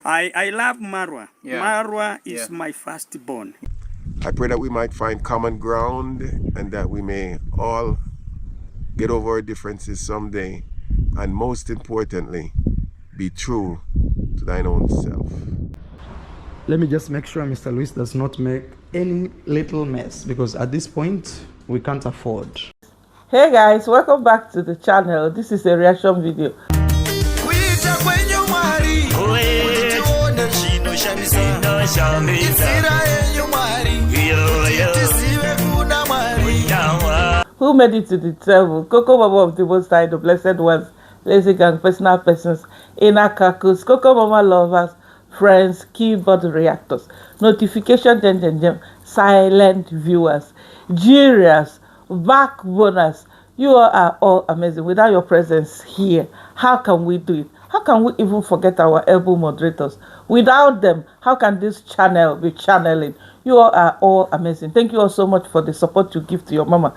I love Marwa. Yeah. Marwa is my firstborn. I pray that we might find common ground and that we may all get over our differences someday, and most importantly, be true to thine own self. Let me just make sure Mr. Luis does not make any little mess, because at this point we can't afford. Hey guys, welcome back to the channel. This is a reaction video. Who made it to the table? Cocomama of the Most High, the Blessed Ones, Lazy Gang, Personal Persons, Inner Kakus, Cocomama lovers, friends, keyboard reactors, notification, silent viewers, genius, backboners. You are all amazing. Without your presence here, how can we do it? How can we even forget our able moderators? Without them, how can this channel be channeling? You all are all amazing. Thank you all so much for the support you give to your mama.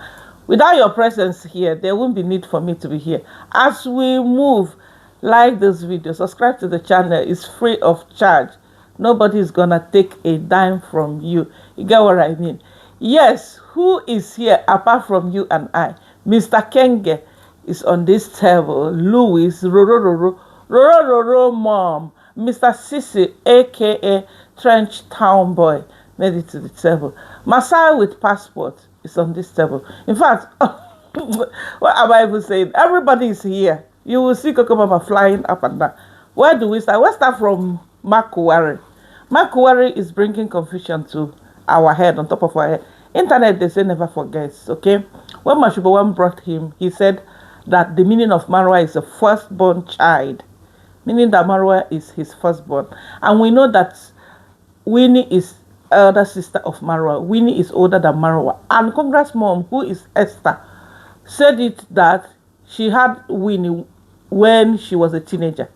Without your presence here, there won't be need for me to be here. As we move, like this video, subscribe to the channel. It's free of charge. Nobody is gonna take a dime from you. You get what I mean? Yes, who is here apart from you and I? Mr. Kenge is on this table. Louis, Roro, Mom, Mr. Cecil, aka Trench Town Boy, made it to the table. Masai with passport is on this table. In fact, what am I even saying? Everybody is here. You will see Cocomama flying up and down. Where do we start? Let's start from Makuwari. Makuwari is bringing confusion to our head, on top of our head. Internet, they say never forgets, okay? When Mashubawan brought him, he said that the meaning of Marwa is a firstborn child, meaning that Marwa is his firstborn. And we know that Winnie is elder sister of Marwa. Winnie is older than Marwa. And Congress mom, who is Esther, said it that she had Winnie when she was a teenager.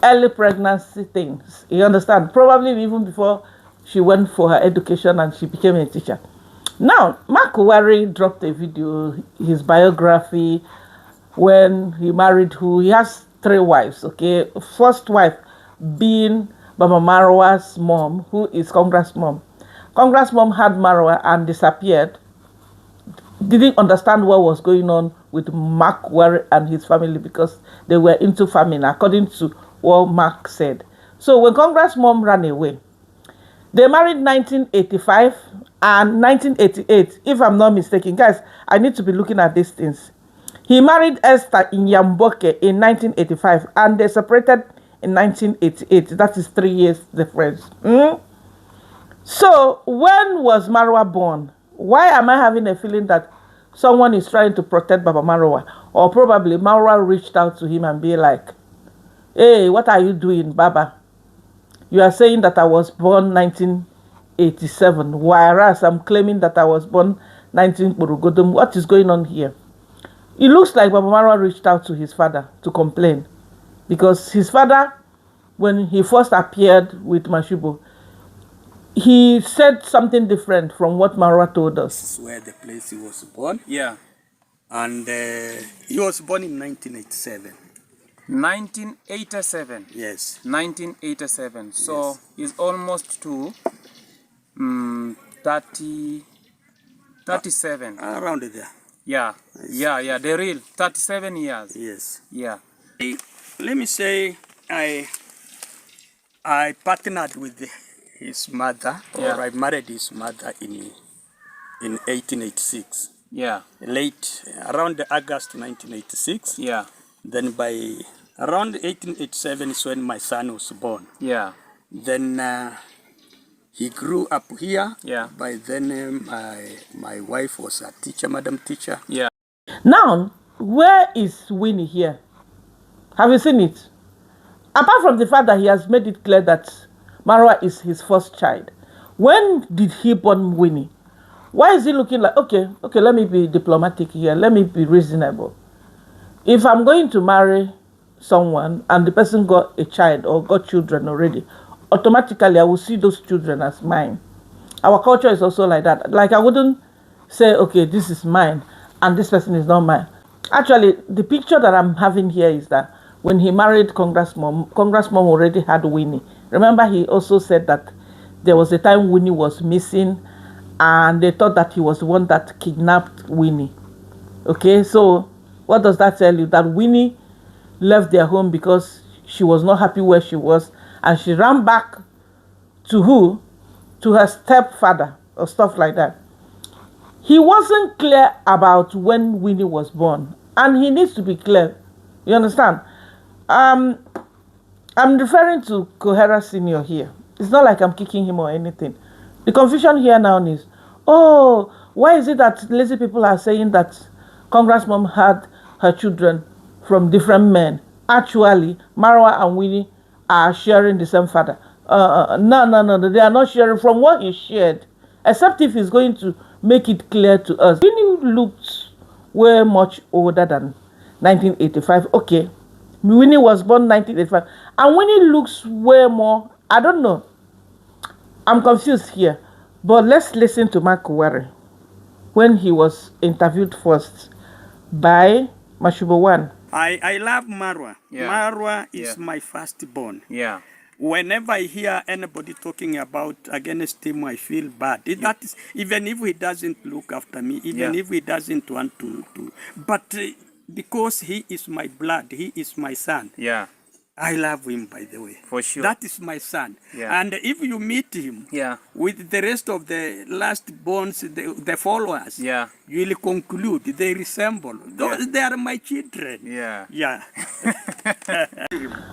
Early pregnancy things, you understand? Probably even before she went for her education and she became a teacher. Now, Makuwari dropped a video, his biography, when he married who. He has 3 wives, okay? First wife being Baba Marwa's mom, who is Congress mom. Congress mom had Marwa and disappeared. Didn't understand what was going on with Makuwari and his family because they were into famine, according to what Mark said. So when Congress mom ran away, they married 1985 and 1988, if I'm not mistaken. Guys, I need to be looking at these things. He married Esther in Yamboke in 1985 and they separated in 1988. That is 3 years difference. So when was Marwa born? Why am I having a feeling that someone is trying to protect Baba Marwa? Or probably Marwa reached out to him and be like, hey, what are you doing, Baba? You are saying that I was born 1987, whereas I'm claiming that I was born 19 What is going on here? It looks like Baba Marwa reached out to his father to complain. Because his father, when he first appeared with Mashubo, he said something different from what Marwa told us. This is where the place he was born. Yeah. And he was born in 1987. 1987. Yes. 1987. So Yes. he's almost to 37. Around there. Yeah. Yes. Yeah. The real 37 years. Yes. Yeah. Let me say I partnered with his mother, Yeah. or I married his mother in 1886. Yeah. Late, around August 1986. Yeah. Then by around 1887 is when my son was born. Yeah. Then he grew up here. Yeah. By then my wife was a teacher, madam teacher. Yeah. Now, where is Winnie here? Have you seen it? Apart from the fact that he has made it clear that Marwa is his first child, when did he born Winnie? Why is he looking like, okay, let me be diplomatic here, let me be reasonable. If I'm going to marry someone and the person got a child or got children already, automatically I will see those children as mine. Our culture is also like that. Like I wouldn't say, okay, this is mine and this person is not mine. Actually, the picture that I'm having here is that when he married Congressmom already had Winnie. Remember, he also said that there was a time Winnie was missing and they thought that he was the one that kidnapped Winnie. Okay, so what does that tell you? That Winnie left their home because she was not happy where she was, and she ran back to who? To her stepfather or stuff like that. He wasn't clear about when Winnie was born, and he needs to be clear. You understand? I'm referring to Kohera Senior here. It's not like I'm kicking him or anything. The confusion here now is, oh, why is it that lazy people are saying that Congressmom had her children from different men? Actually, Marwa and Winnie are sharing the same father. No, they are not sharing from what he shared, except if he's going to make it clear to us. Winnie looked way much older than 1985. Okay, Winnie was born 1985, and Winnie looks way more, I don't know. I'm confused here, but let's listen to Mark Were when he was interviewed first by Mashubo One. I love Marwa. Yeah. Marwa is Yeah. my firstborn. Yeah. Whenever I hear anybody talking about against him, I feel bad. That is, even if he doesn't look after me, even Yeah. if he doesn't want to. But because he is my blood, he is my son. Yeah. I love him, by the way. For sure. That is my son. Yeah. And if you meet him Yeah. with the rest of the last borns, the followers, Yeah. you will conclude they resemble. Those, They are my children. Yeah. Yeah.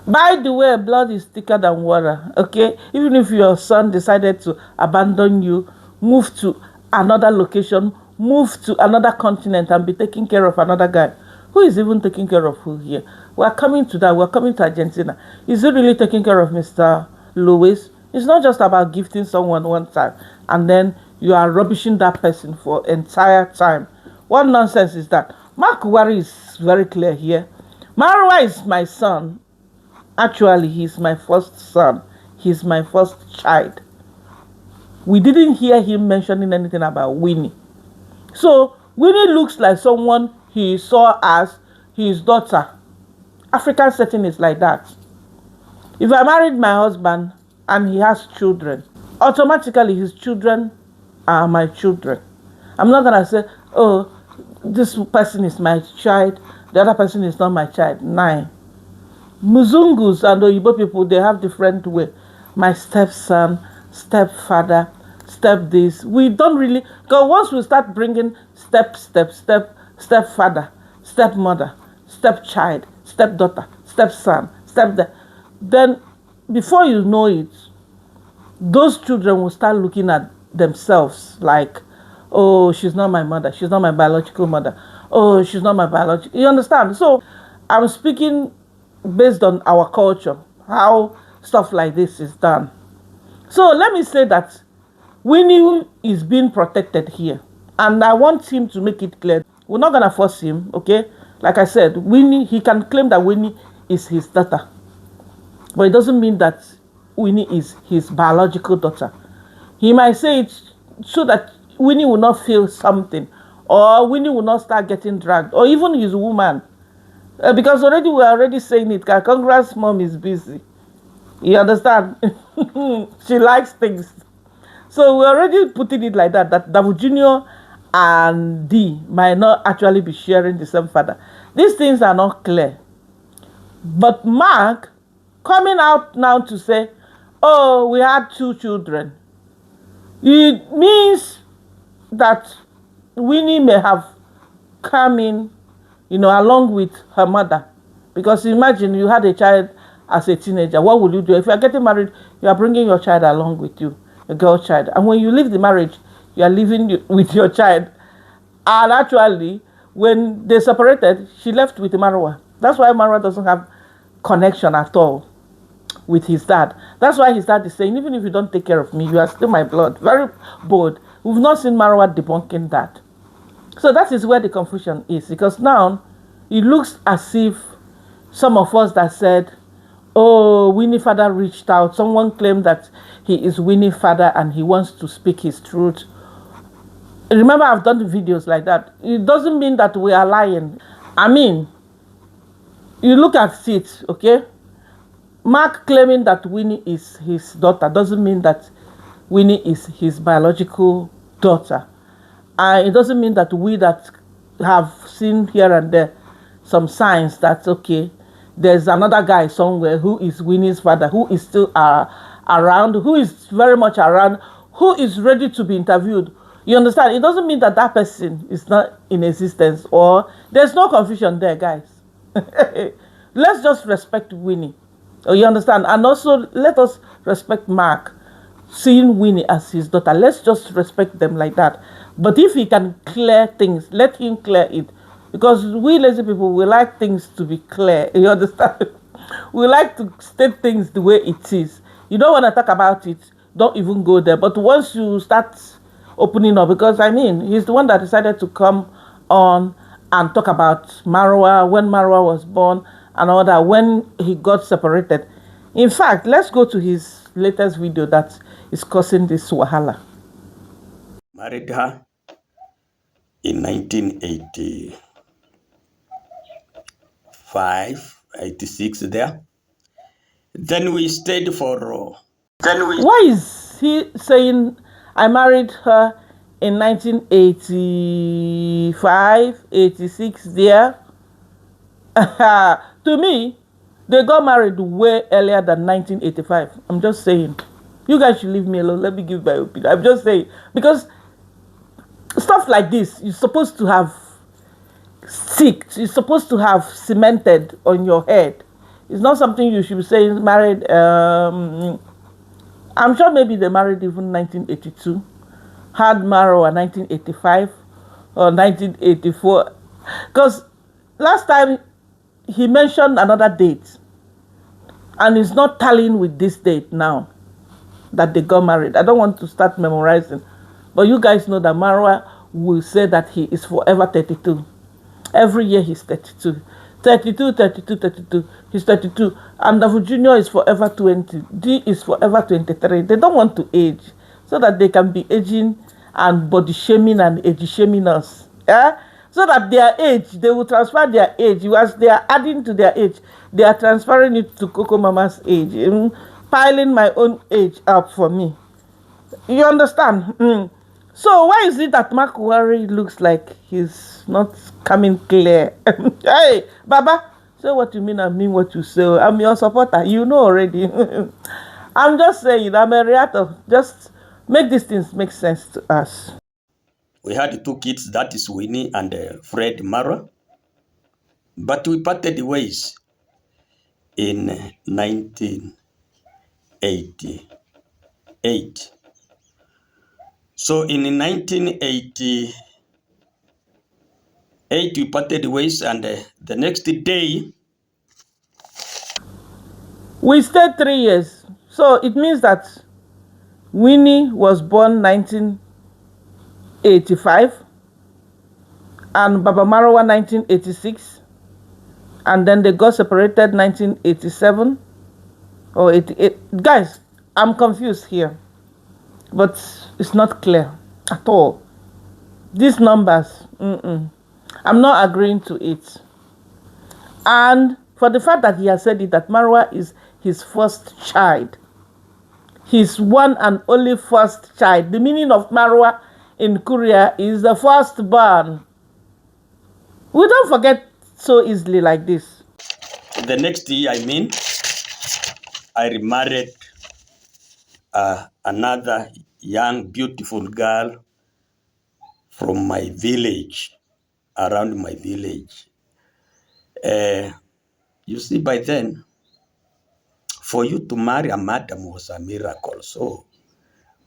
By the way, blood is thicker than water, okay? Even if your son decided to abandon you, move to another location, move to another continent and be taking care of another guy, who is even taking care of who here? We're coming to that. We're coming to Argentina. Is it really taking care of Mr. Lewis? It's not just about gifting someone one time and then you are rubbishing that person for entire time. What nonsense is that? Mark Wari is very clear here. Marwa is my son. Actually, he's my first son. He's my first child. We didn't hear him mentioning anything about Winnie. So, Winnie looks like someone he saw as his daughter. African setting is like that. If I married my husband and he has children, automatically his children are my children. I'm not going to say, oh, this person is my child, the other person is not my child. Nine. Muzungus and Oyibo people, they have different way. My stepson, stepfather, step this. We don't really, because once we start bringing stepfather, stepmother, stepchild, stepdaughter, stepson, then before you know it, those children will start looking at themselves like, oh, she's not my mother, she's not my biological mother, oh, she's not my biological, you understand? So I'm speaking based on our culture, how stuff like this is done. So let me say that Winnie is being protected here, and I want him to make it clear. We're not going to force him, okay? Like I said, Winnie, he can claim that Winnie is his daughter, but it doesn't mean that Winnie is his biological daughter. He might say it so that Winnie will not feel something, or Winnie will not start getting dragged, or even his woman. Because already we're already saying it, Congress mom is busy. You understand? She likes things. So we're already putting it like that Davu Jr. and D might not actually be sharing the same father. These things are not clear. But Mark coming out now to say, oh, we had 2 children. It means that Winnie may have come in, along with her mother. Because imagine you had a child as a teenager. What will you do? If you are getting married, you are bringing your child along with you, a girl child. And when you leave the marriage, you are living with your child. And actually, when they separated, she left with Marwa. That's why Marwa doesn't have connection at all with his dad. That's why his dad is saying, even if you don't take care of me, you are still my blood. Very bold. We've not seen Marwa debunking that. So that is where the confusion is. Because now, it looks as if some of us that said, oh, Winnie father reached out. Someone claimed that he is Winnie father and he wants to speak his truth. Remember, I've done videos like that. It doesn't mean that we are lying. I mean, you look at it, okay? Mark claiming that Winnie is his daughter doesn't mean that Winnie is his biological daughter. And it doesn't mean that we that have seen here and there some signs that, okay, there's another guy somewhere who is Winnie's father, who is still around, who is very much around, who is ready to be interviewed. You understand? It doesn't mean that that person is not in existence, or there's no confusion there, guys. Let's just respect Winnie. Oh, you understand? And also, let us respect Mark, seeing Winnie as his daughter. Let's just respect them like that. But if he can clear things, let him clear it. Because we lazy people, we like things to be clear. You understand? We like to state things the way it is. You don't want to talk about it, don't even go there. But once you start opening up, because I mean, he's the one that decided to come on and talk about Marwa, when Marwa was born, and all that, when he got separated. In fact, let's go to his latest video that is causing this wahala. Married her in 1985, 86 there. Then we stayed for... Why is he saying I married her in 1985, 86 there? To me, they got married way earlier than 1985. I'm just saying. You guys should leave me alone. Let me give my opinion. I'm just saying. Because stuff like this, you're supposed to have sticked. You're supposed to have cemented on your head. It's not something you should be saying married. I'm sure maybe they married even 1982. Had Marrow in 1985 or 1984. Because last time he mentioned another date. And it's not tallying with this date now that they got married. I don't want to start memorizing. But you guys know that Marwa will say that he is forever 32. Every year he's 32. 32, 32, 32. He's 32. And Davu Jr. is forever 20. D is forever 23. They don't want to age. So that they can be aging and body shaming and age shaming us. Yeah? So that their age, they will transfer their age. As they are adding to their age, they are transferring it to Cocomama's age. Piling my own age up for me. You understand? So why is it that Mark Wari looks like he's not coming clear? Hey, Baba, say what you mean and mean what you say. I'm your supporter. You know already. I'm just saying, I'm a reactor. Just make these things make sense to us. We had two kids, that is Winnie and Fred Mara. But we parted ways in 1988. So in 1988, we parted ways, and the next day... We stayed 3 years. So it means that Winnie was born 1985 and Baba Marawa 1986. And then they got separated 1987 or 88. Guys, I'm confused here. But it's not clear at all. These numbers, I'm not agreeing to it. And for the fact that he has said it, that Marwa is his first child. His one and only first child. The meaning of Marwa in Korea is the firstborn. We don't forget so easily like this. The next year, I remarried another young, beautiful girl from my village, around my village. You see, by then, for you to marry a madam was a miracle. So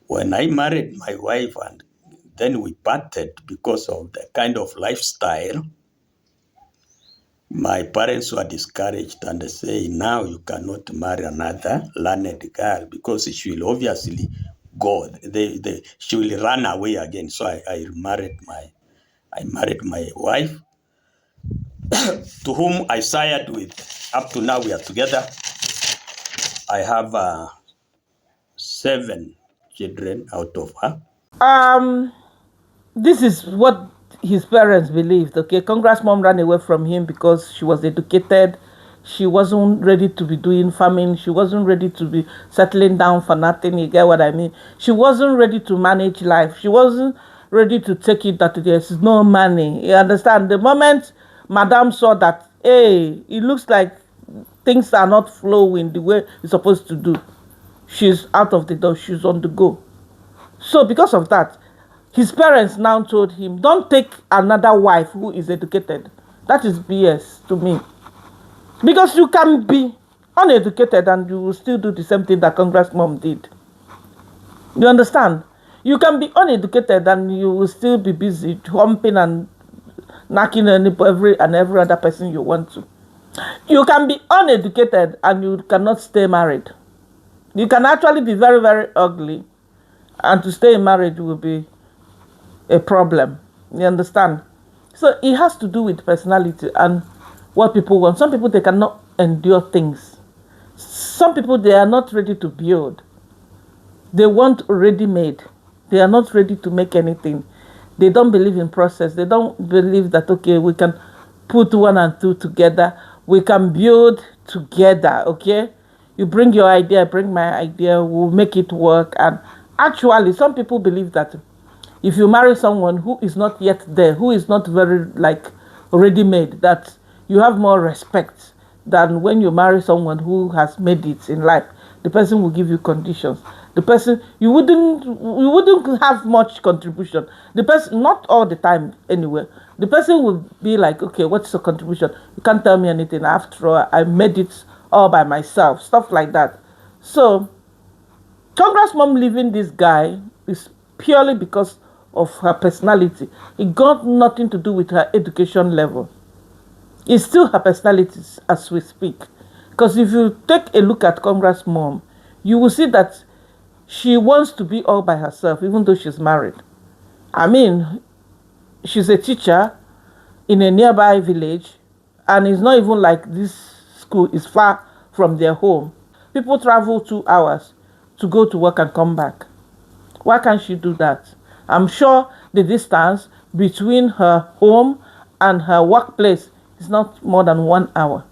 when I married my wife and then we parted because of the kind of lifestyle, my parents were discouraged and they say, now you cannot marry another learned girl because she will obviously go. She will run away again. So I married my wife, to whom I sired with. Up to now we are together. I have 7 children out of her. This is what his parents believed. Okay, Congress mom ran away from him because she was educated, she wasn't ready to be doing farming. She wasn't ready to be settling down for nothing. You get what I mean? She wasn't ready to manage life. She wasn't ready to take it that there's no money. You understand? The moment Madame saw that, hey, it looks like things are not flowing the way it's supposed to do, she's out of the door. She's on the go. So because of that, his parents now told him, don't take another wife who is educated. That is BS to me. Because you can be uneducated and you will still do the same thing that Congress mom did. You understand? You can be uneducated and you will still be busy humping and knocking every other person you want to. You can be uneducated and you cannot stay married. You can actually be very, very ugly, and to stay in marriage will be a problem. You understand? So it has to do with personality and what people want. Some people, they cannot endure things. Some people, they are not ready to build. They want ready-made. They are not ready to make anything. They don't believe in process. They don't believe that, okay, we can put 1 and 2 together. We can build together, okay? You bring your idea, I bring my idea, we'll make it work. And actually, some people believe that if you marry someone who is not yet there, who is not very, like, ready-made, that you have more respect than when you marry someone who has made it in life. The person will give you conditions. The person, you wouldn't have much contribution. The person, not all the time anyway, the person will be like, okay, what's the contribution? You can't tell me anything. After all, I made it all by myself. Stuff like that. So, Congress mom leaving this guy is purely because of her personality. It got nothing to do with her education level. It's still her personality as we speak. Because if you take a look at Congress mom, you will see that she wants to be all by herself, even though she's married. I mean, she's a teacher in a nearby village, and it's not even like this school is far from their home. People travel 2 hours to go to work and come back. Why can't she do that? I'm sure the distance between her home and her workplace is not more than 1 hour.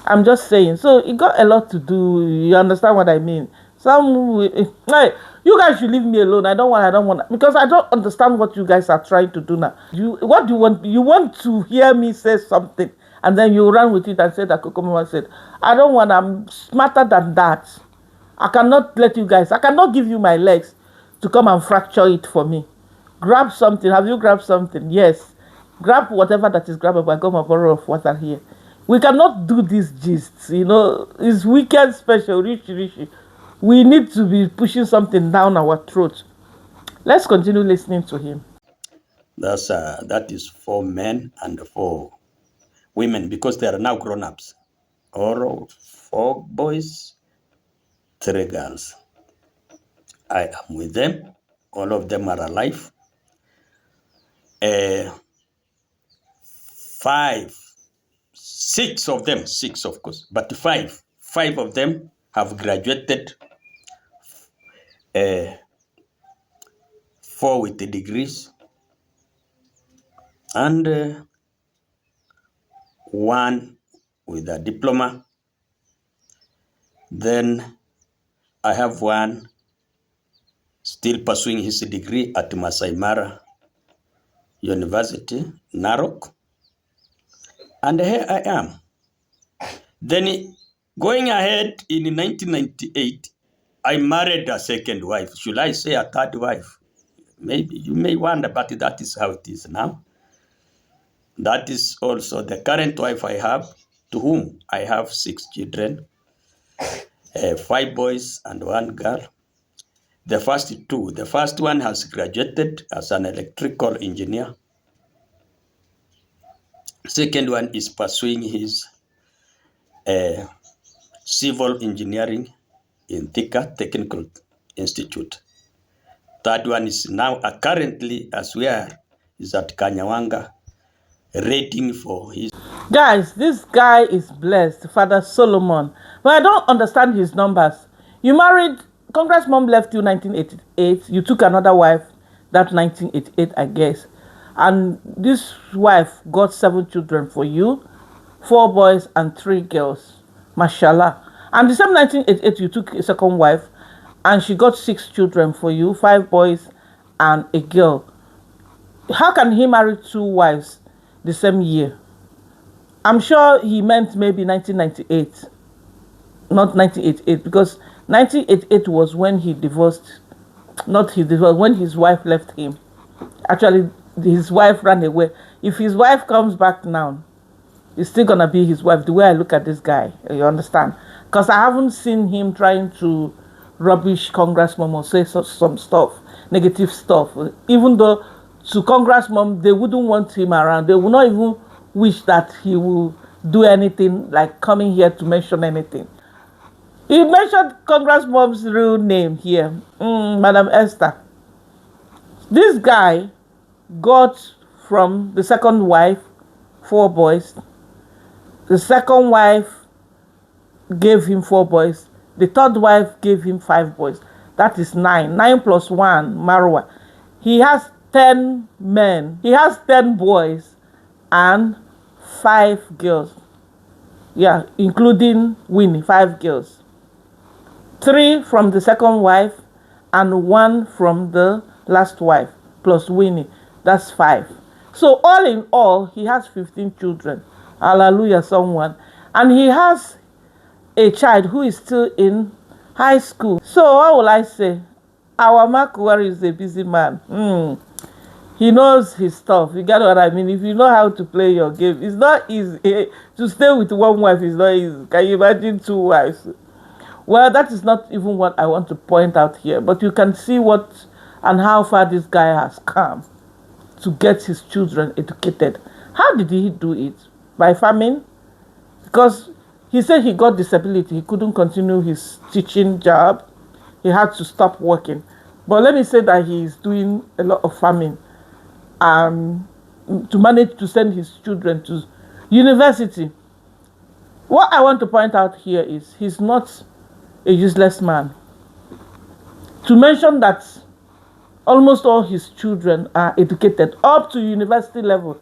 I'm just saying. So it got a lot to do. You understand what I mean? Hey, you guys should leave me alone. I don't want, because I don't understand what you guys are trying to do now. What do you want? You want to hear me say something, and then you run with it and say that Cocomama said. I don't want. I'm smarter than that. I cannot let you guys. I cannot give you my legs to come and fracture it for me. Grab something. Have you grabbed something? Yes. Grab whatever that is grabbable. I got my bottle of water here. We cannot do these gists. You know, it's weekend special. Rishi. We need to be pushing something down our throat. Let's continue listening to him. That is 4 men and 4 women, because they are now grown-ups. Or 4 boys, 3 girls. I am with them. All of them are alive. 6 of them, 6 of course, but 5 of them have graduated. 4 with the degrees, and 1 with a diploma. Then I have 1 still pursuing his degree at Masai Mara University, Narok. And here I am. Then going ahead in 1998, I married a second wife. Should I say a third wife? Maybe you may wonder, but that is how it is now. That is also the current wife I have, to whom I have 6 children, 5 boys and 1 girl. The first one has graduated as an electrical engineer. Second one is pursuing his civil engineering in Thika Technical Institute. Third one is now currently, as we are, is at Kanyawanga, rating for his. Guys, this guy is blessed, Father Solomon. But I don't understand his numbers. You married, Congress mom left you 1988. You took another wife, that 1988, I guess. And this wife got 7 children for you. 4 boys and 3 girls. Mashallah. And the same 1988, you took a second wife, and she got 6 children for you, 5 boys and a girl. How can he marry 2 wives the same year? I'm sure he meant maybe 1998, not 1988, because 1988 was when he divorced, not he divorced, when his wife left him. Actually, his wife ran away. If his wife comes back now, it's still gonna be his wife. The way I look at this guy, you understand? Because I haven't seen him trying to rubbish Congressmom or say some stuff, negative stuff. Even though to Congressmom, they wouldn't want him around. They would not even wish that he will do anything like coming here to mention anything. He mentioned Congressmom's real name here, Madam Esther. This guy got from the second wife 4 boys. The second wife gave him 4 boys. The third wife gave him 5 boys. That is 9. 9 plus 1, Marwa. He has 10 men. He has 10 boys and 5 girls. Yeah, including Winnie, 5 girls. 3 from the second wife and 1 from the last wife, plus Winnie. That's 5. So all in all, he has 15 children. Hallelujah, someone. And he has a child who is still in high school. So what will I say? Our Makuwari is a busy man. He knows his stuff. You get what I mean? If you know how to play your game, it's not easy. To stay with 1 wife is not easy. Can you imagine 2 wives? Well, that is not even what I want to point out here. But you can see what and how far this guy has come to get his children educated. How did he do it? By farming? Because he said he got disability. He couldn't continue his teaching job. He had to stop working. But let me say that he is doing a lot of farming to manage to send his children to university. What I want to point out here is he's not a useless man. To mention that almost all his children are educated up to university level,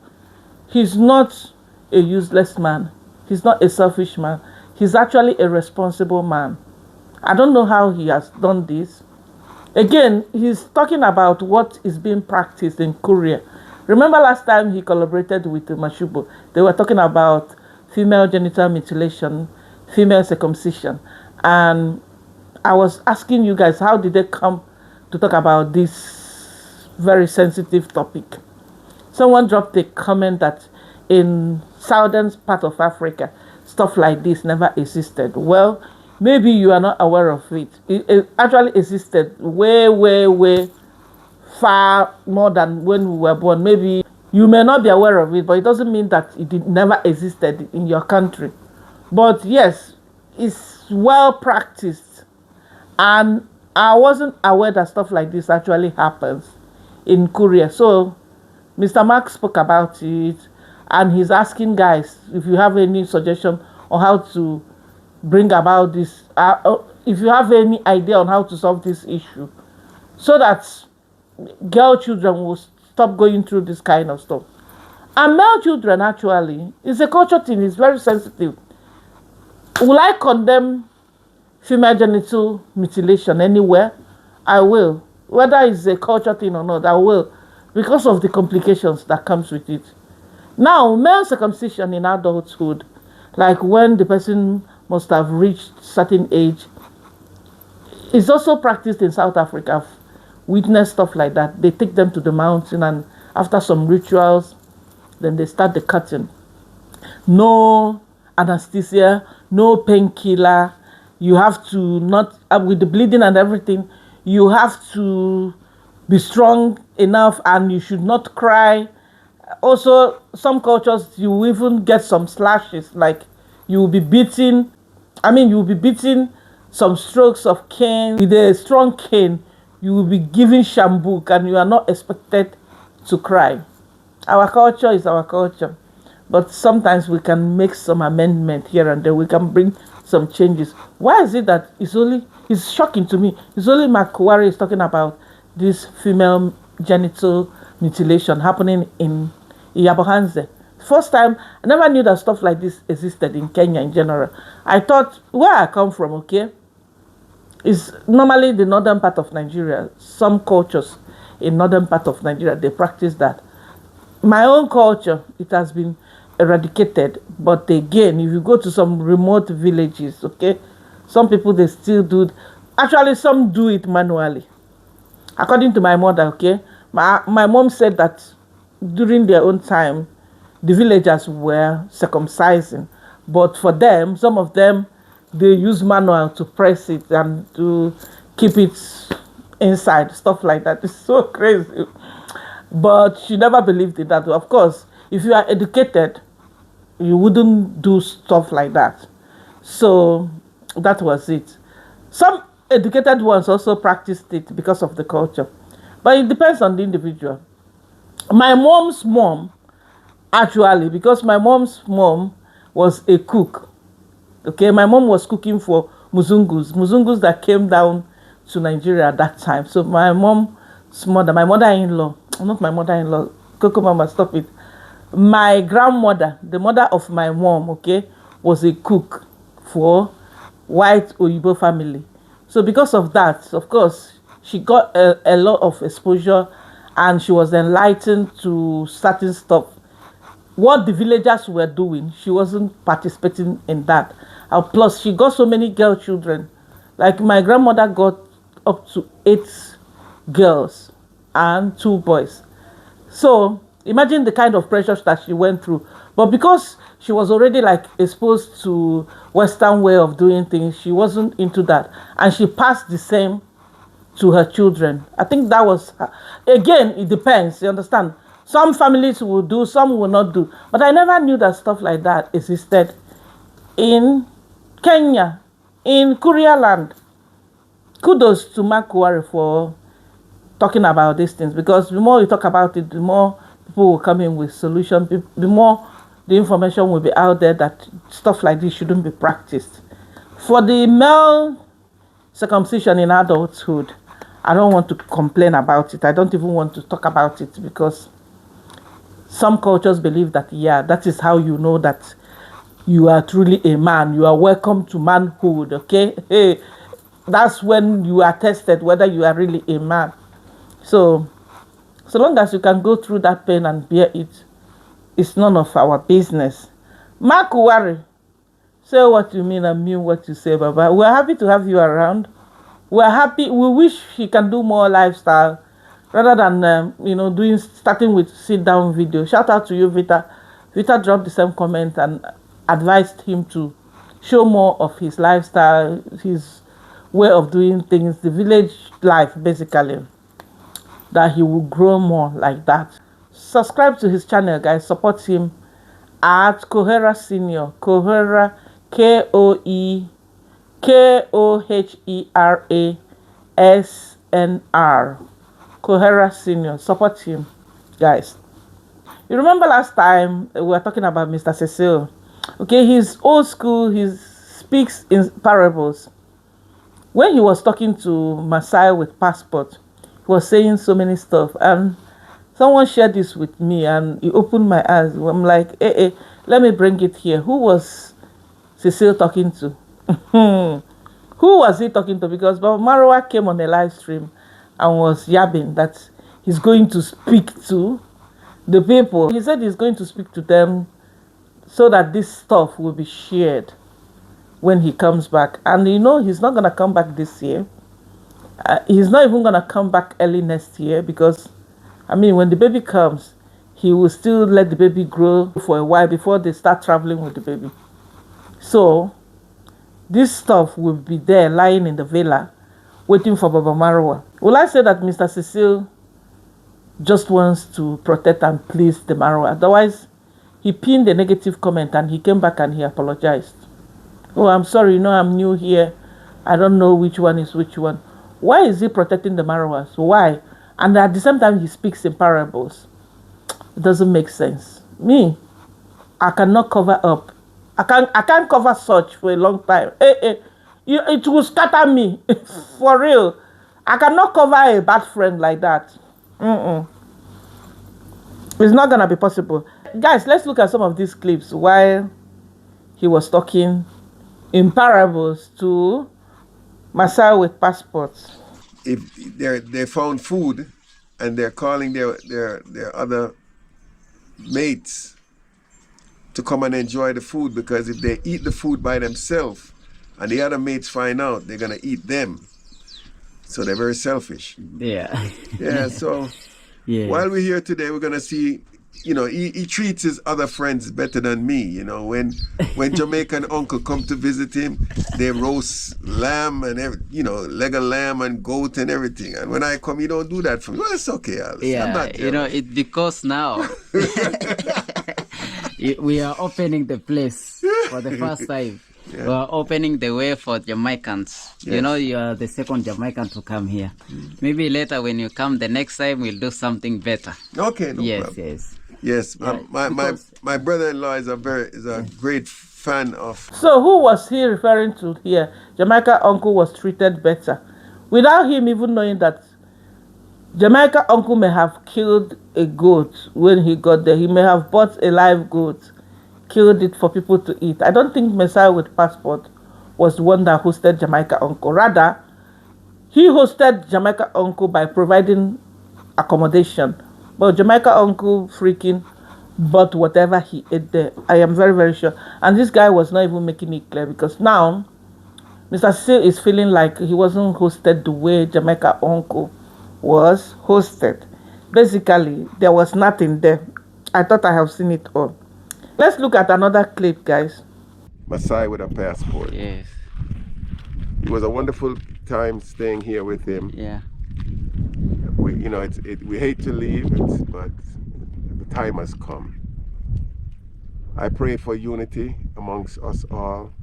he's not a useless man. He's not a selfish man. He's actually a responsible man. I don't know how he has done this. Again, he's talking about what is being practiced in Korea. Remember last time he collaborated with Mashubo, they were talking about female genital mutilation, female circumcision. And I was asking you guys, how did they come to talk about this very sensitive topic? Someone dropped a comment that in southern part of Africa, stuff like this never existed. Well, maybe you are not aware of it. It actually existed way far more than when we were born. Maybe you may not be aware of it, but it doesn't mean that never existed in your country. But yes, it's well practiced. And I wasn't aware that stuff like this actually happens in Korea. So Mr. Mark spoke about it, and he's asking guys if you have any suggestion on how to bring about this, if you have any idea on how to solve this issue, so that girl children will stop going through this kind of stuff. And male children, actually, is a culture thing. It's very sensitive. Will I condemn female genital mutilation anywhere? I will. Whether it's a culture thing or not, I will, because of the complications that comes with it. Now, male circumcision in adulthood, like when the person must have reached certain age, is also practiced in South Africa. I've witnessed stuff like that. They take them to the mountain, and after some rituals, then they start the cutting. No anesthesia, no painkiller. You have to not, with the bleeding and everything, you have to be strong enough, and you should not cry. Also, some cultures, you even get some slashes, like you will be beaten. You will be beaten some strokes of cane. With a strong cane, you will be given shambuk, and you are not expected to cry. Our culture is our culture. But sometimes we can make some amendment here and there. We can bring some changes. Why is it that it's shocking to me, it's only Makuwari is talking about this female genital mutilation happening in Yabohanze? First time, I never knew that stuff like this existed in Kenya in general. I thought where I come from, okay, is normally the northern part of Nigeria. Some cultures in northern part of Nigeria, they practice that. My own culture, it has been eradicated. But again, if you go to some remote villages, okay, some people, they still do. Actually, some do it manually. According to my mother, okay, my mom said that during their own time, the villagers were circumcising. But for them, some of them, they use manual to press it and to keep it inside, stuff like that. It's so crazy. But she never believed in that. Of course, if you are educated, you wouldn't do stuff like that. So that was it. Some educated ones also practiced it because of the culture. But it depends on the individual. My mom's mom, actually, because my mom's mom was a cook. Okay, my mom was cooking for Muzungus that came down to Nigeria at that time. So my mom's mother, my mother-in-law, not my mother-in-law, Cocomama, stop it. My grandmother, the mother of my mom, okay, was a cook for white Oyibo family. So because of that, of course, she got a lot of exposure and she was enlightened to certain stuff. What the villagers were doing, she wasn't participating in that. And plus, she got so many girl children. Like my grandmother got up to 8 girls and 2 boys. So imagine the kind of pressures that she went through. But because she was already like exposed to Western way of doing things, she wasn't into that. And she passed the same to her children. I think that was her. Again, it depends, you understand? Some families will do, some will not do. But I never knew that stuff like that existed in Kenya, in Korea land. Kudos to Mark Kuwari for talking about these things, because the more you talk about it, the more people will come in with solutions, the more the information will be out there that stuff like this shouldn't be practiced. For the male circumcision in adulthood, I don't want to complain about it. I don't even want to talk about it, because some cultures believe that, yeah, that is how you know that you are truly a man. You are welcome to manhood, okay? Hey, that's when you are tested whether you are really a man. So long as you can go through that pain and bear it, it's none of our business. Mark Kuwari, say what you mean and mean what you say, Baba. We're happy to have you around. We're happy. We wish he can do more lifestyle rather than starting with sit down video. Shout out to you, Vita. Vita dropped the same comment and advised him to show more of his lifestyle, his way of doing things, the village life basically, that he will grow more like that. Subscribe to his channel, guys. Support him at Kohera Senior. Kohera, KOHERASNR. Kohera Senior. Support him, guys. You remember last time we were talking about Mr. Cecil? Okay, he's old school. He speaks in parables. When he was talking to Masai with passport, he was saying so many stuff, and someone shared this with me and it opened my eyes. I'm like, hey, let me bring it here. Who was Cecil talking to? Who was he talking to? Because Baba Marwa came on a live stream and was yabbing that he's going to speak to the people. He said he's going to speak to them so that this stuff will be shared when he comes back. And he's not going to come back this year. He's not even going to come back early next year, because when the baby comes, he will still let the baby grow for a while before they start traveling with the baby. So this stuff will be there lying in the villa waiting for Baba Marwa. Will I say that Mr. Cecil just wants to protect and please the Marwa? Otherwise, he pinned a negative comment and he came back and he apologized. Oh, I'm sorry, I'm new here. I don't know which one is which one. Why is he protecting the Marwas? Why? And at the same time, he speaks in parables. It doesn't make sense. Me, I cannot cover up. I can't cover such for a long time. It will scatter me. For real. I cannot cover a bad friend like that. It's not going to be possible. Guys, let's look at some of these clips while he was talking in parables to Messiah with passports. If they found food and they're calling their other mates to come and enjoy the food, because if they eat the food by themselves and the other mates find out, they're gonna eat them. So they're very selfish. Yeah. Yeah, so Yeah. while we're here today, we're gonna see, you know, he treats his other friends better than me. You know, when Jamaican uncle come to visit him, they roast lamb and leg of lamb and goat and everything. And when I come, he don't do that for me. Well, it's okay, Alice. I'm Yeah, not you know, it's because now we are opening the place for the first time. Yeah. We are opening the way for Jamaicans. Yes. You know, you are the second Jamaican to come here. Maybe later when you come the next time, we'll do something better. Okay, no Yes, problem. yes. Yes, Yeah, my brother-in-law is a great fan of. So who was he referring to here? Jamaica uncle was treated better. Without him even knowing that Jamaica uncle may have killed a goat when he got there. He may have bought a live goat, killed it for people to eat. I don't think Messiah with passport was the one that hosted Jamaica uncle. Rather, he hosted Jamaica uncle by providing accommodation. But Jamaica uncle freaking bought whatever he ate there. I am very, very sure. And this guy was not even making it clear, because now Mr. Cecil is feeling like he wasn't hosted the way Jamaica uncle was hosted. Basically, there was nothing there. I thought I have seen it all. Let's look at another clip, guys. Messiah with a passport. Yes. It was a wonderful time staying here with him. Yeah. We hate to leave, but the time has come. I pray for unity amongst us all,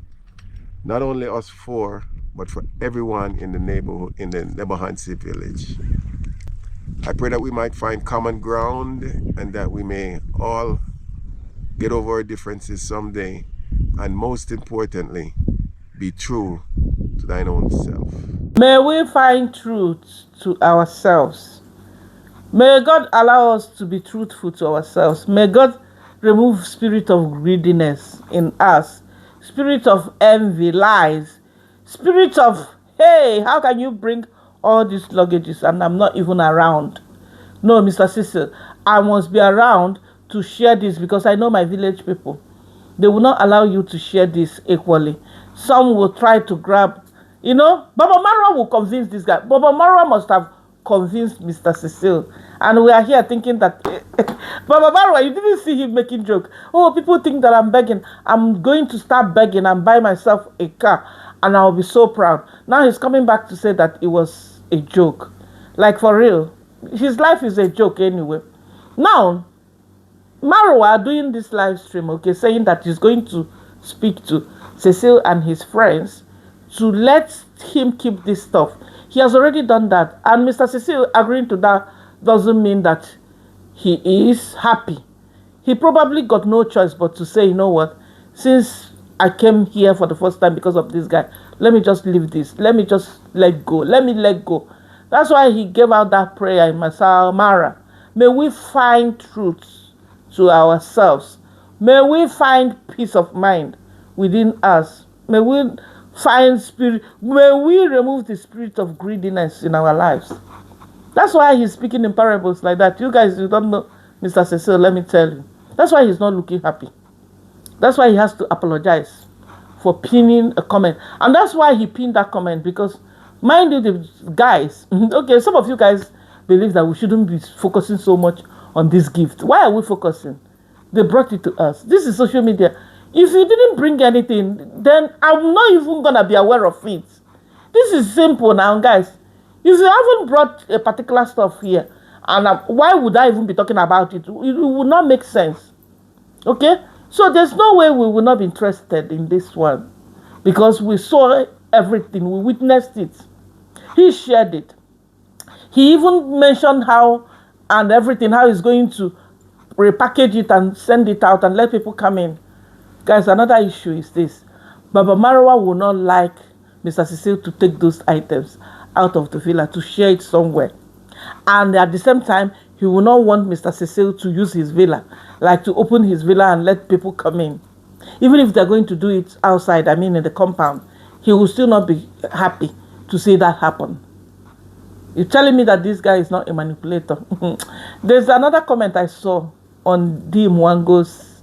not only us four, but for everyone in the neighborhood, in the Nebahansi village. I pray that we might find common ground and that we may all get over our differences someday, and most importantly, be true to thine own self. May we find truth to ourselves. May God allow us to be truthful to ourselves. May God remove spirit of greediness in us, spirit of envy, lies, spirit of, hey, how can you bring all these luggages and I'm not even around? No, Mr. Cecil, I must be around to share this, because I know my village people. They will not allow you to share this equally. Some will try to grab, Baba Marwa will convince this guy. Baba Marwa must have convinced Mr. Cecil. And we are here thinking that, Baba Marwa, you didn't see him making joke. Oh, people think that I'm begging. I'm going to start begging and buy myself a car, and I'll be so proud. Now he's coming back to say that it was a joke. Like, for real. His life is a joke anyway. Now, Marwa doing this live stream, okay, saying that he's going to speak to Cecil and his friends to let him keep this stuff. He has already done that. And Mr. Cecil agreeing to that doesn't mean that he is happy. He probably got no choice but to say, you know what, since I came here for the first time because of this guy, let me just leave this. Let me just let go. Let me let go. That's why he gave out that prayer in Masao Mara. May we find truth to ourselves. May we find peace of mind within us. May we find spirit. May we remove the spirit of greediness in our lives. That's why he's speaking in parables like that. You guys, you don't know Mr. Cecil, let me tell you. That's why he's not looking happy. That's why he has to apologize for pinning a comment. And that's why he pinned that comment, because mind you, the guys, okay, some of you guys believe that we shouldn't be focusing so much on this gift. Why are we focusing? They brought it to us. This is social media. If you didn't bring anything, then I'm not even going to be aware of it. This is simple now, guys. If you haven't brought a particular stuff here, and why would I even be talking about it? It would not make sense. Okay? So there's no way we will not be interested in this one, because we saw everything. We witnessed it. He shared it. He even mentioned how and everything, how he's going to repackage it and send it out and let people come in. Guys, another issue is this. Baba Marwa will not like Mr. Cecil to take those items out of the villa to share it somewhere. And at the same time, he will not want Mr. Cecil to use his villa like to open his villa and let people come in. Even if they're going to do it outside, I mean in the compound, he will still not be happy to see that happen. You're telling me that this guy is not a manipulator. There's another comment I saw on D Mwango's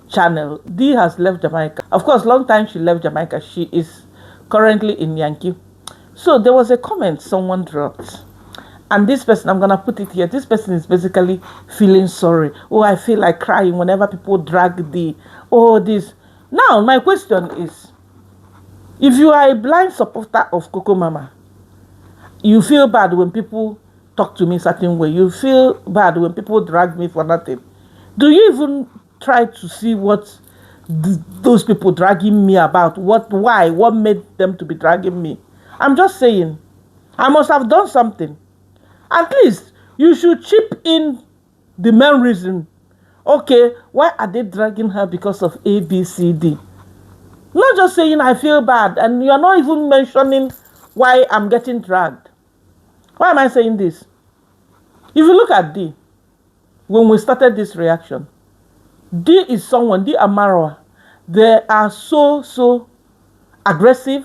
channel. D has left Jamaica. Of course, long time she left Jamaica. She is currently in Yankee. So there was a comment someone dropped. And this person, I'm going to put it here. This person is basically feeling sorry. Oh, I feel like crying whenever people drag D. Oh, this. Now, my question is, if you are a blind supporter of Cocomama, you feel bad when people talk to me a certain way. You feel bad when people drag me for nothing. Do you even try to see what those people dragging me about? Why? What made them to be dragging me? I'm just saying, I must have done something. At least you should chip in the main reason. Okay, why are they dragging her because of A, B, C, D? Not just saying I feel bad, and you're not even mentioning why I'm getting dragged. Why am I saying this? If you look at D, when we started this reaction, D is someone, D Amarawa, they are so aggressive,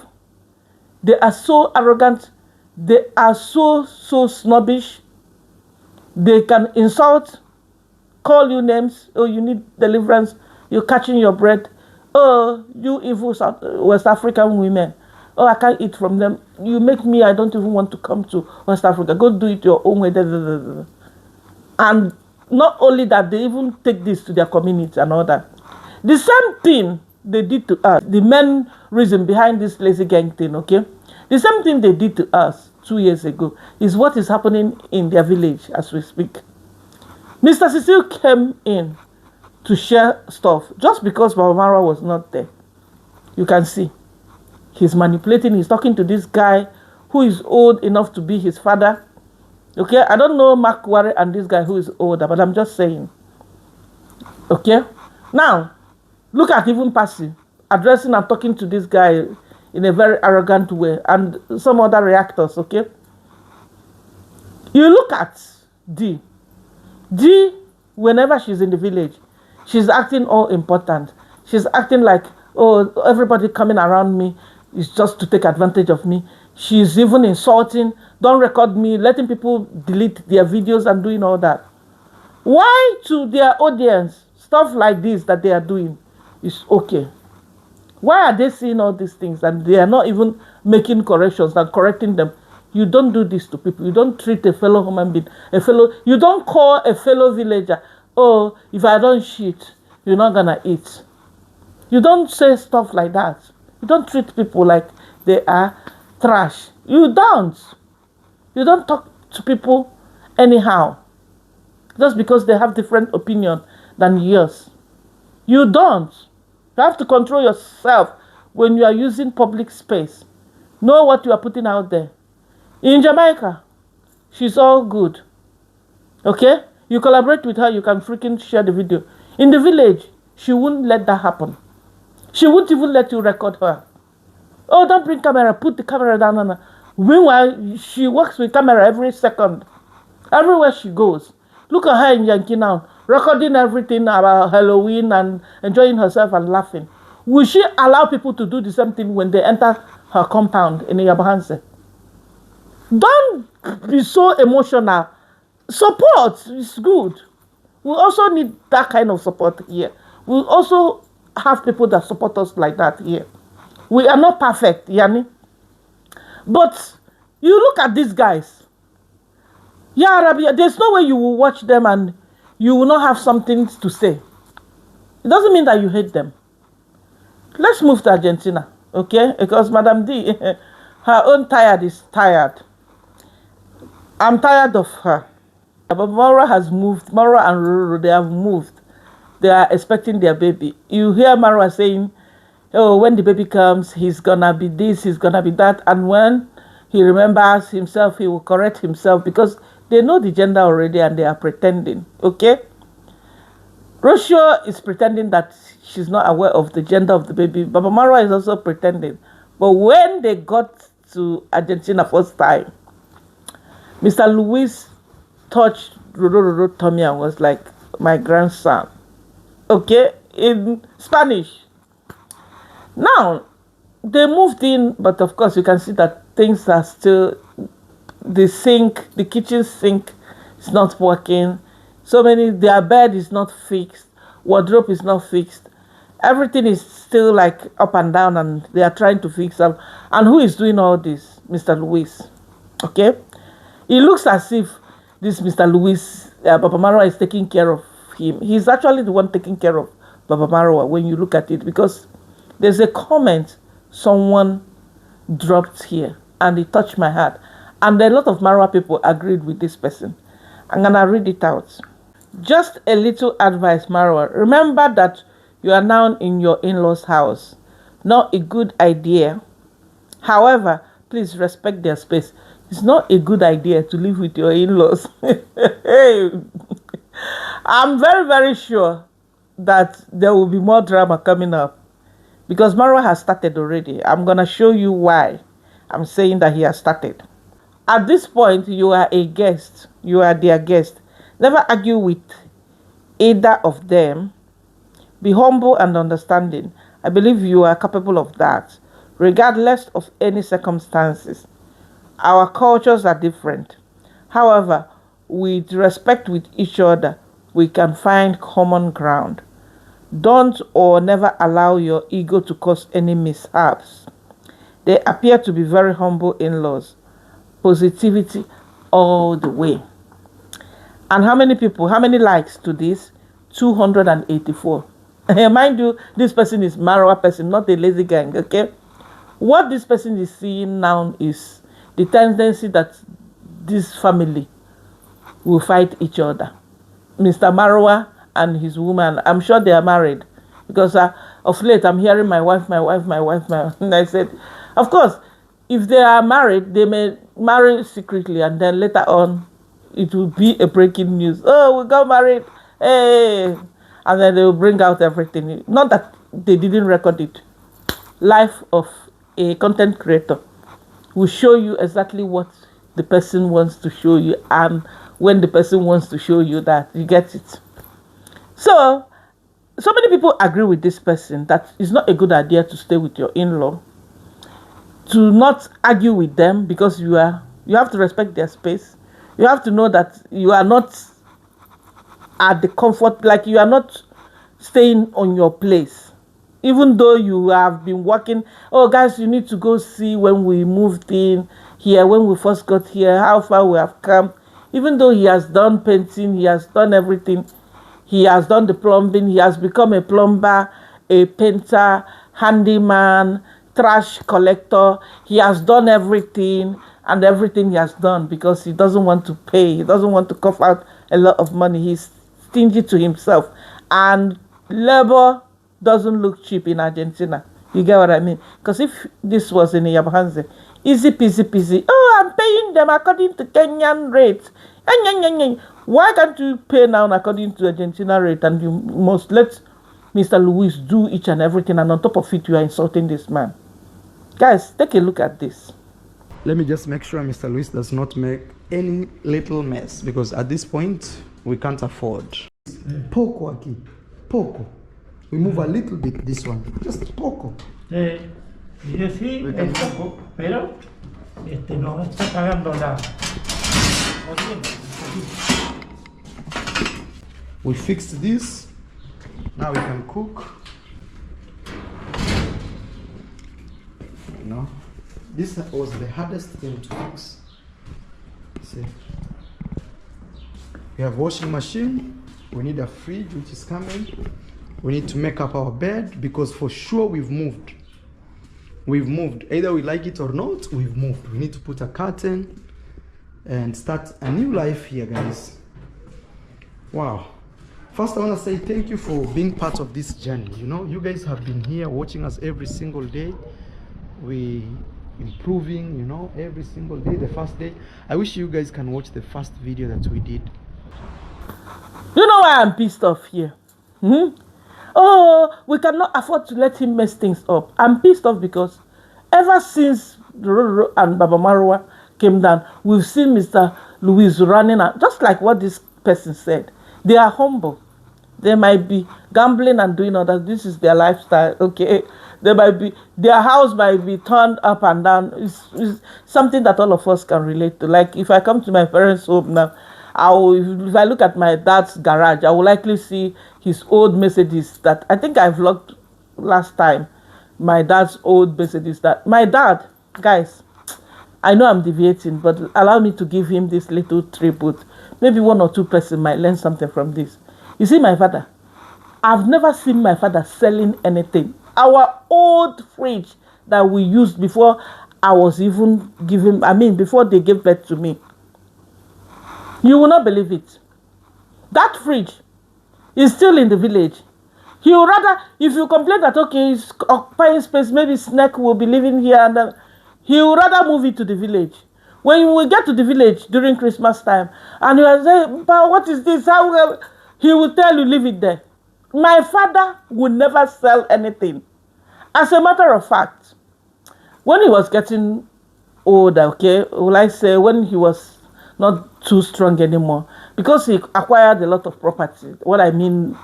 they are so arrogant, they are so snobbish, they can insult, call you names, oh, you need deliverance, you're catching your breath, oh, you evil West African women, oh, I can't eat from them, you make me, I don't even want to come to West Africa, go do it your own way. And not only that, they even take this to their community and all that. The same thing they did to us, the main reason behind this lazy gang thing, okay? The same thing they did to us 2 years ago is what is happening in their village as we speak. Mr. Cecil came in to share stuff just because Baba Mara was not there. You can see. He's manipulating, he's talking to this guy who is old enough to be his father. Okay, I don't know Mark Ware and this guy who is older, but I'm just saying. Okay, now look at even Passy addressing and talking to this guy in a very arrogant way, and some other reactors. Okay, you look at D. D, whenever she's in the village, she's acting all important. She's acting like, oh, everybody coming around me is just to take advantage of me. She's even insulting, don't record me, letting people delete their videos and doing all that. Why to their audience, stuff like this that they are doing is okay? Why are they seeing all these things and they are not even making corrections and correcting them? You don't do this to people. You don't treat a fellow human being, you don't call a fellow villager, oh, if I don't shit, you're not gonna eat. You don't say stuff like that. You don't treat people like they are trash. You don't. You don't talk to people anyhow just because they have different opinion than yours. You don't. You have to control yourself when you are using public space. Know what you are putting out there. In Jamaica, she's all good. Okay? You collaborate with her, you can freaking share the video. In the village, she wouldn't let that happen. She wouldn't even let you record her. Oh, don't bring camera. Put the camera down on her. Meanwhile, she works with camera every second. Everywhere she goes. Look at her in Yankee now. Recording everything about Halloween and enjoying herself and laughing. Will she allow people to do the same thing when they enter her compound in Yabahanse? Don't be so emotional. Support is good. We also need that kind of support here. We also have people that support us like that here. We are not perfect, Yani. But you look at these guys. Yeah, Arabia, there's no way you will watch them and you will not have something to say. It doesn't mean that you hate them. Let's move to Argentina, okay? Because Madam D, her own tired is tired. I'm tired of her. But Mara has moved. Mara and Ruru, they have moved. They are expecting their baby. You hear Mara saying, oh, when the baby comes, he's gonna be this, he's gonna be that. And when he remembers himself, he will correct himself because they know the gender already and they are pretending, okay? Rocio is pretending that she's not aware of the gender of the baby. Baba Mara is also pretending. But when they got to Argentina first time, Mr. Luis touched Roro tummy and was like, my grandson. okay, in Spanish. Now, they moved in, but of course you can see that things are still, the kitchen sink is not working. Their bed is not fixed, wardrobe is not fixed. Everything is still like up and down, and they are trying to fix them. And who is doing all this? Mr. Luis. Okay? It looks as if this Mr. Luis, Baba Marwa is taking care of him. He's actually the one taking care of Baba Marwa when you look at it, because there's a comment someone dropped here and it touched my heart. And a lot of Marwa people agreed with this person. I'm going to read it out. Just a little advice, Marwa. Remember that you are now in your in-laws' house. Not a good idea. However, please respect their space. It's not a good idea to live with your in-laws. Hey, I'm very, very sure that there will be more drama coming up, because Marwa has started already. I'm going to show you why I'm saying that he has started. At this point, you are a guest. You are their guest. Never argue with either of them. Be humble and understanding. I believe you are capable of that, regardless of any circumstances. Our cultures are different. However, with respect with each other, we can find common ground. Don't or never allow your ego to cause any mishaps. They appear to be very humble in-laws. Positivity all the way. And how many likes to this? 284. Mind you, this person is Marwa person, not a lazy gang, okay? What this person is seeing now is the tendency that this family will fight each other. Mr. Marwa and his woman, I'm sure they are married, because of late I'm hearing my wife. And I said, of course, if they are married, they may marry secretly, and then later on, it will be a breaking news. Oh, we got married. Hey. And then they will bring out everything. Not that they didn't record it. Life of a content creator will show you exactly what the person wants to show you, and when the person wants to show you that, you get it. So many people agree with this person that it's not a good idea to stay with your in-law, to not argue with them, because you have to respect their space. You have to know that you are not at the comfort, like you are not staying on your place. Even though you have been working, oh guys, you need to go see when we moved in here, when we first got here, how far we have come. Even though he has done painting, he has done everything, he has done the plumbing, he has become a plumber, a painter, handyman, trash collector. He has done everything, and everything he has done because he doesn't want to pay. He doesn't want to cough out a lot of money. He's stingy to himself. And labor doesn't look cheap in Argentina. You get what I mean? Because if this was in Yabahanze, easy peasy. Oh, I'm paying them according to Kenyan rates. Why can't you pay now according to Argentina rate, and you must let Mr. Luis do each and everything, and on top of it, you are insulting this man? Guys, take a look at this. Let me just make sure Mr. Luis does not make any little mess, because at this point, we can't afford. Poco aquí. Poco. We move a little bit this one. Just poco. Sí, es poco, pero no está pagando nada. We fixed this. Now we can cook. You know, this was the hardest thing to fix. See, we have washing machine. We need a fridge, which is coming. We need to make up our bed, because for sure we've moved. We've moved. Either we like it or not, we've moved. We need to put a curtain and start a new life here, guys. Wow. First, I want to say thank you for being part of this journey. You know, you guys have been here watching us every single day. We improving, you know, every single day. The first day, I wish you guys can watch the first video that we did. You know why I'm pissed off here? Oh, we cannot afford to let him mess things up. I'm pissed off because ever since Roro and Baba Marwa came down, we've seen Mr. Luis running out, just like what this person said. They are humble. They might be gambling and doing all that. This is their lifestyle. Okay, their house might be turned up and down. It's something that all of us can relate to. Like if I come to my parents' home now, if I look at my dad's garage, I will likely see his old Mercedes that I think I vlogged last time. My dad's old Mercedes that my dad, guys, I know I'm deviating, but allow me to give him this little tribute. Maybe one or two persons might learn something from this. You see, my father, I've never seen my father selling anything. Our old fridge that we used before I was even given, before they gave birth to me. You will not believe it. That fridge is still in the village. He would rather, if you complain that, okay, it's occupying space, maybe Snake will be living here, and then he would rather move it to the village. When we get to the village during Christmas time, and you are saying, but what is this? He will tell you, leave it there. My father would never sell anything. As a matter of fact, when he was getting older, okay, will I say when he was not too strong anymore, because he acquired a lot of property. What I mean,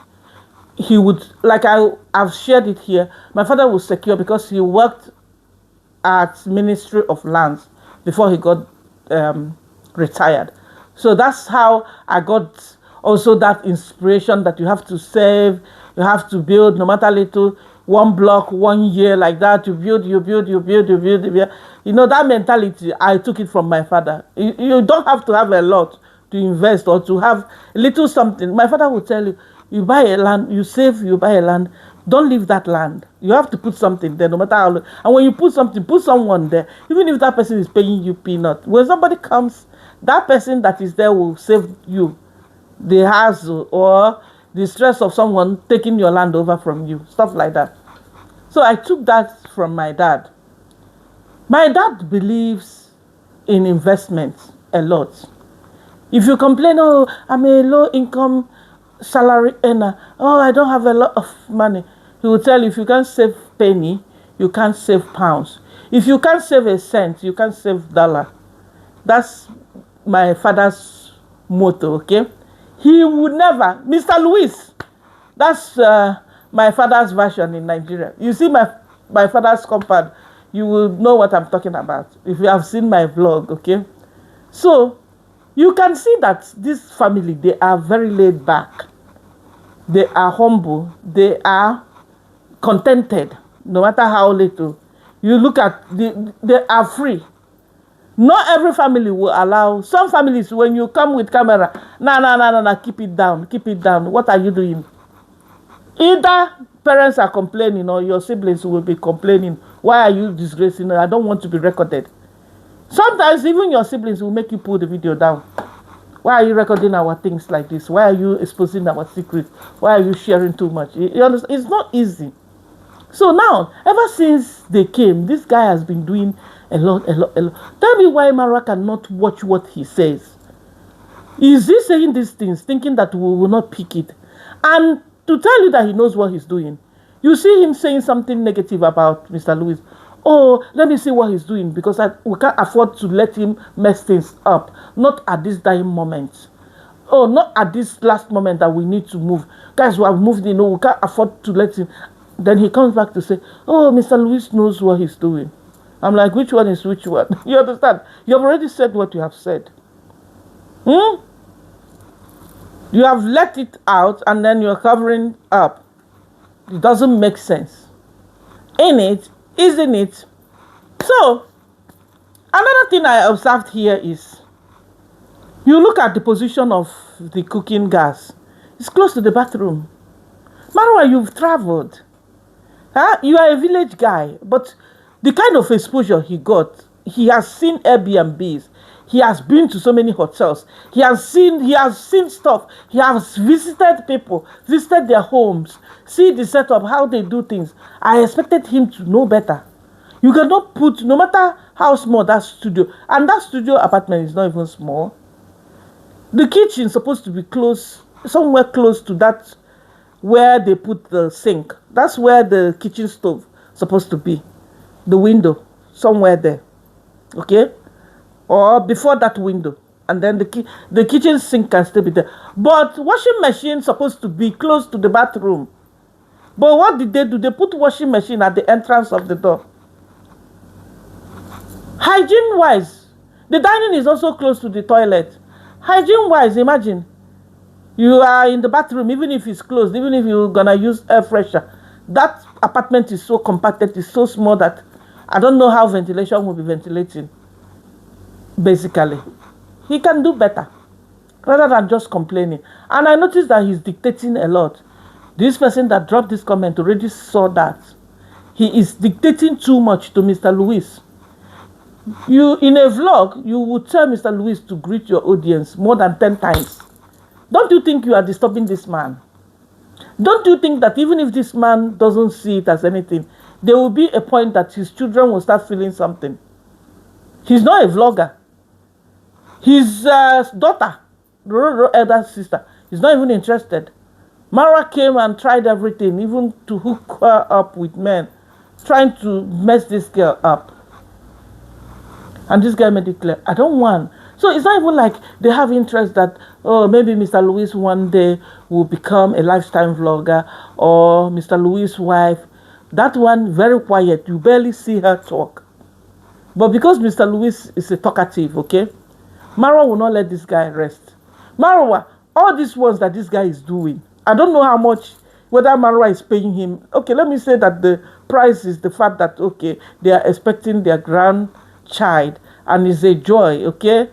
he would, like I've shared it here, my father was secure because he worked at Ministry of Lands before he got retired. So that's how I got also that inspiration that you have to save, you have to build, no matter little, one block, 1 year, like that, you build. You know, that mentality, I took it from my father. You don't have to have a lot to invest or to have a little something. My father would tell you, you buy a land, you save, you buy a land, don't leave that land. You have to put something there, no matter how long. And when you put something, put someone there, even if that person is paying you peanut. When somebody comes, that person that is there will save you the hassle or the stress of someone taking your land over from you, stuff like that. So I took that from my dad. My dad believes in investments a lot. If you complain, oh, I'm a low income salary earner, oh, I don't have a lot of money, he will tell you, if you can't save penny, you can't save pounds. If you can't save a cent, you can't save dollar. That's my father's motto, okay? He would never, Mr. Luis, that's my father's version in Nigeria. You see my father's compound, you will know what I'm talking about if you have seen my vlog, okay? So you can see that this family, they are very laid back. They are humble. They are contented, no matter how little. You look at, they are free. Not every family will allow. Some families, when you come with camera, no, keep it down, keep it down. What are you doing? Either parents are complaining or your siblings will be complaining. Why are you disgracing? I don't want to be recorded. Sometimes even your siblings will make you pull the video down. Why are you recording our things like this? Why are you exposing our secrets? Why are you sharing too much? You understand? It's not easy. So now, ever since they came, this guy has been doing a lot. Tell me why Mara cannot watch what he says. Is he saying these things thinking that we will not pick it? And to tell you that he knows what he's doing, you see him saying something negative about Mr. Lewis. Oh, let me see what he's doing because we can't afford to let him mess things up. Not at this dying moment. Oh, not at this last moment that we need to move. Guys, we have moved in. No, we can't afford to let him. Then he comes back to say, oh, Mr. Lewis knows what he's doing. I'm like, which one is which one? You understand? You have already said what you have said. You have let it out and then you're covering up. It doesn't make sense. Isn't it? So, another thing I observed here is, you look at the position of the cooking gas. It's close to the bathroom. Marwa, you've traveled. You are a village guy, but the kind of exposure he got, he has seen Airbnbs. He has been to so many hotels. He has seen stuff. He has visited people, visited their homes, see the setup, how they do things. I expected him to know better. You cannot put, no matter how small that studio, and that studio apartment is not even small. The kitchen is supposed to be close, somewhere close to that where they put the sink. That's where the kitchen stove is supposed to be. The window, somewhere there. Okay? Or before that window. and then the kitchen sink can still be there. But washing machine supposed to be close to the bathroom. But what did they do? They put washing machine at the entrance of the door. Hygiene wise, the dining is also close to the toilet. Hygiene wise, imagine you are in the bathroom, even if it's closed, even if you're gonna use air freshener, that apartment is so compacted, it's so small that I don't know how ventilation will be ventilating. Basically, he can do better rather than just complaining. And I noticed that he's dictating a lot. This person that dropped this comment already saw that he is dictating too much to Mr. Luis. You, in a vlog, you would tell Mr. Luis to greet your audience more than 10 times. Don't you think you are disturbing this man? Don't you think that even if this man doesn't see it as anything, there will be a point that his children will start feeling something? He's not a vlogger. His daughter, the elder sister, is not even interested. Mara came and tried everything, even to hook her up with men, trying to mess this girl up. And this guy made it clear, I don't want. So it's not even like they have interest that, oh, maybe Mr. Luis one day will become a lifetime vlogger, or Mr. Luis' wife. That one, very quiet. You barely see her talk. But because Mr. Luis is a talkative, okay, Marwa will not let this guy rest. Marwa, all these ones that this guy is doing, I don't know how much, whether Marwa is paying him. Okay, let me say that the price is the fact that, okay, they are expecting their grandchild, and it's a joy, okay?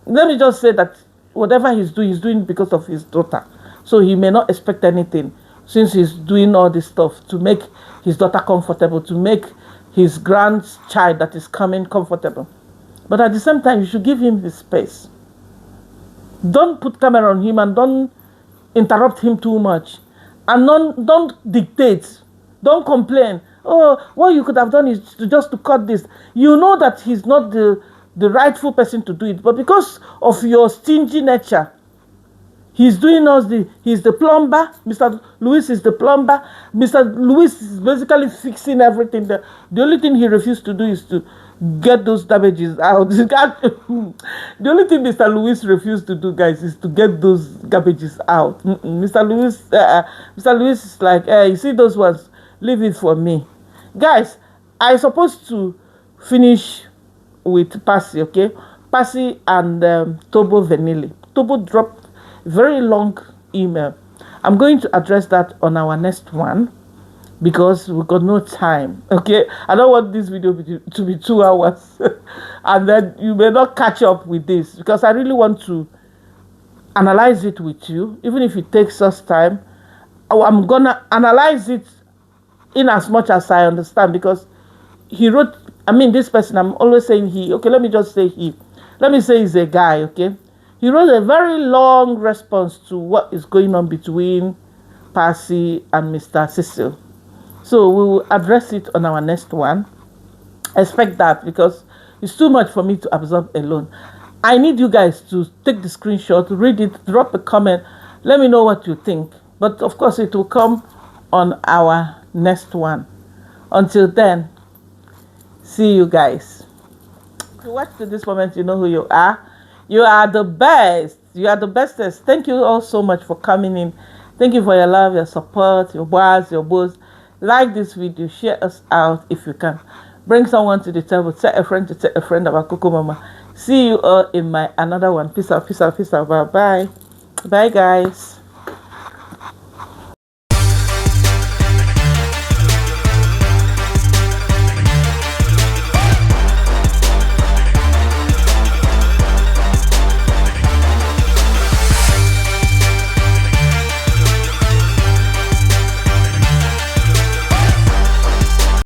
Let me just say that whatever he's doing because of his daughter. So he may not expect anything, since he's doing all this stuff to make his daughter comfortable, to make his grandchild that is coming comfortable. But at the same time, you should give him his space. Don't put camera on him and don't interrupt him too much. And don't dictate. Don't complain. Oh, what you could have done is just to cut this. You know that he's not the rightful person to do it. But because of your stingy nature, he's doing us he's the plumber. Mr. Luis is the plumber. Mr. Luis is basically fixing everything. The only thing he refused to do is to get those damages out. The only thing Mr. Luis refused to do, guys, is to get those garbages out. Mr. Luis is like, hey, you see those ones? Leave it for me. Guys, I supposed to finish with Passy, okay? Passy and Tobo Vanilli. Tobo dropped a very long email. I'm going to address that on our next one, because we got no time, okay? I don't want this video to be 2 hours and then you may not catch up with this, because I really want to analyze it with you, even if it takes us time. I'm gonna analyze it in as much as I understand, because he wrote, I mean, this person, I'm always saying he, okay, let me just say he. Let me say he's a guy, okay? He wrote a very long response to what is going on between Passy and Mr. Cecil. So we will address it on our next one. Expect that, because it's too much for me to absorb alone. I need you guys to take the screenshot, read it, drop a comment, let me know what you think. But of course, it will come on our next one. Until then, see you guys. If you watch to this moment, you know who you are. You are the best. You are the bestest. Thank you all so much for coming in. Thank you for your love, your support, your words, your bows. Like this video, share us out if you can. Bring someone to the table. Tell a friend to tell a friend about Cocomama. See you all in my another one. Peace out, peace out, peace out. Bye bye. Bye guys.